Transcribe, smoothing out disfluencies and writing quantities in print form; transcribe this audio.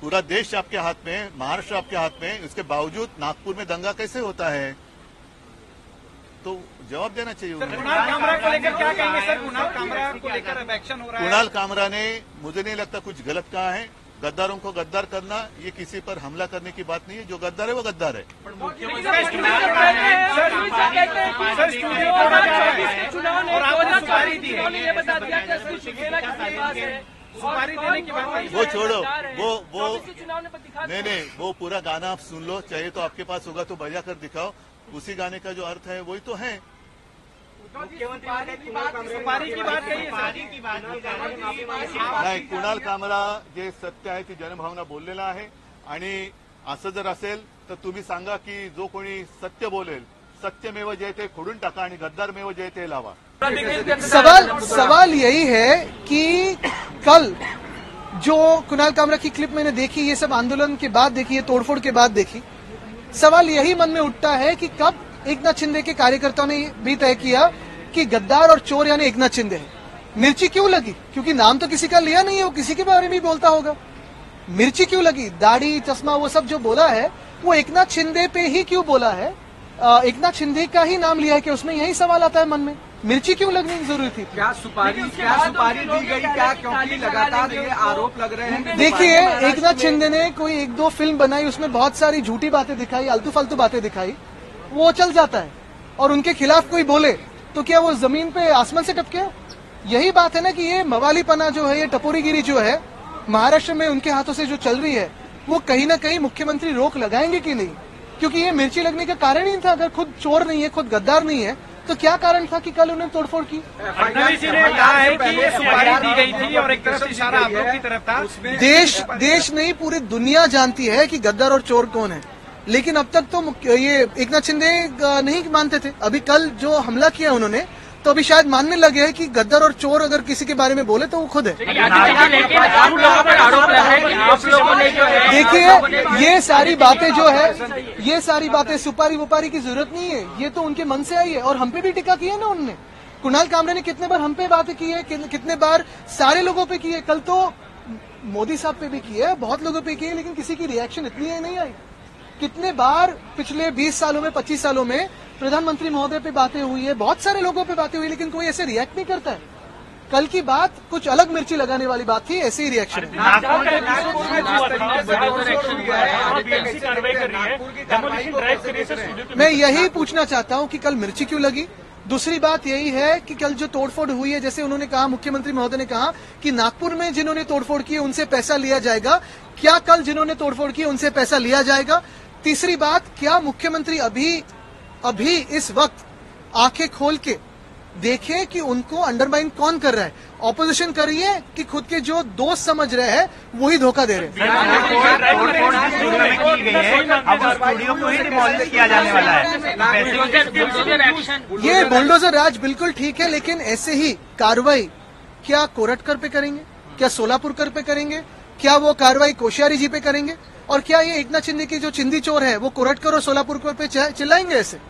पूरा देश आपके हाथ में है, महाराष्ट्र आपके हाथ में है, उसके बावजूद नागपुर में दंगा कैसे होता है? तो जवाब देना चाहिए। कुणाल कामरा को लेकर क्या कहेंगे सर? कुणाल कामरा को लेकर अब एक्शन हो रहा है। कुणाल कामरा ने मुझे नहीं लगता कुछ गलत कहा है। गद्दारों को गद्दार करना ये किसी पर हमला करने की बात नहीं है। जो गद्दार है वो गद्दार है। वो छोड़ो, वो नहीं, वो पूरा गाना आप सुन लो, चाहे तो आपके पास होगा तो बजा कर दिखाओ। उसी गाने का जो अर्थ है वही तो है। सुपारी की बात नाही, कुणाल कामरा जे सत्य आहे ती जनभावना बोललेला आहे आणि असं जर असेल तर तुम्ही सांगा की जो कोणी सत्य बोलेल, सत्यमेव जयते खोडून टाका आणि गद्दारमेव जयते लावा। सवाल यही है कि कल जो कुणाल कामरा की क्लिप मैंने देखी, ये सब आंदोलन के बाद देखी, ये तोड़फोड़ के बाद देखी, सवाल यही मन में उठता है कि कब एकनाथ शिंदे के कार्यकर्ताओं ने भी तय किया कि गद्दार और चोर यानी एकनाथ शिंदे है। मिर्ची क्यों लगी? क्योंकि नाम तो किसी का लिया नहीं है, वो किसी के बारे में बोलता होगा। मिर्ची क्यों लगी? दाढ़ी, चश्मा, वो सब जो बोला है वो एकनाथ शिंदे पे ही क्यों बोला है? एकनाथ शिंदे का ही नाम लिया है कि उसमें यही सवाल आता है मन में। मिर्ची क्यों लगने की जरूरत थी? क्या सुपारी दी गई क्या? क्योंकि लगातार ये आरोप लग रहे हैं। देखिए, एकनाथ शिंदे ने कोई 1-2 फिल्म बनाई, उसमें बहुत सारी झूठी बातें दिखाई, आलतू फालतू बातें दिखाई, वो चल जाता है। और उनके खिलाफ कोई बोले तो क्या वो जमीन पे आसमान से टपके? यही बात है ना कि ये मवालीपना जो है, ये टपोरीगिरी जो है महाराष्ट्र में उनके हाथों से जो चल रही है, वो कहीं ना कहीं मुख्यमंत्री रोक लगाएंगे कि नहीं? क्योंकि ये मिर्ची लगने का कारण ही था। अगर खुद चोर नहीं है, खुद गद्दार नहीं है, तो क्या कारण था कि कल उन्होंने तोड़फोड़ की? फडणवीस जी ने कहा है कि सुपारी दी गई थी और एक तरफ इशारा आप लोग की तरफ था। देश नहीं, पूरी दुनिया जानती है कि गद्दार और चोर कौन है, लेकिन अब तक तो ये एकनाथ शिंदे नहीं मानते थे। अभी कल जो हमला किया उन्होंने, तो अभी शायद मानने लगे हैं कि गद्दार और चोर अगर किसी के बारे में बोले तो वो खुद है। देखिए, ये सारी बातें जो है, ये सारी बातें सुपारी वुपारी की जरूरत नहीं है, ये तो उनके मन से आई है। और हम पे भी टिक्का की है ना उन्होंने। कुणाल कामरा ने कितने बार हम पे बातें की है, कितने बार सारे लोगों पे की है। कल तो मोदी साहब पे भी की है, बहुत लोगों पे की है, लेकिन किसी की रिएक्शन इतनी नहीं आई। कितने बार पिछले 20 सालों में, 25 सालों में प्रधानमंत्री महोदय पे बातें हुई है, बहुत सारे लोगों पे बातें हुई, लेकिन कोई ऐसे रिएक्ट नहीं करता है। कल की बात कुछ अलग मिर्ची लगाने वाली बात थी, ऐसे ही रिएक्शन है। मैं यही पूछना चाहता हूं कि कल मिर्ची क्यों लगी। दूसरी बात यही है कि कल जो तोड़फोड़ हुई है, जैसे उन्होंने कहा, मुख्यमंत्री महोदय ने कहा कि नागपुर में जिन्होंने तोड़फोड़ की है उनसे पैसा लिया जाएगा। क्या कल जिन्होंने तोड़फोड़ की उनसे पैसा लिया जाएगा? तीसरी बात, क्या मुख्यमंत्री अभी इस वक्त आंखें खोल के देखें कि उनको अंडरमाइन कौन कर रहा है? ऑपोजिशन कर रही है कि खुद के जो दोस्त समझ रहे हैं वही धोखा दे रहे हैं? ये बुलडोजर राज बिल्कुल ठीक है, लेकिन ऐसे ही कार्रवाई क्या कोरटकर पे करेंगे? क्या सोलापुरकर पे करेंगे? क्या वो कार्रवाई कोश्यारी जी पे करेंगे? और क्या ये एकनाथ शिंदे के जो चिंदी चोर है वो कोरटकर और सोलापुरकर पे चिल्लाएंगे ऐसे?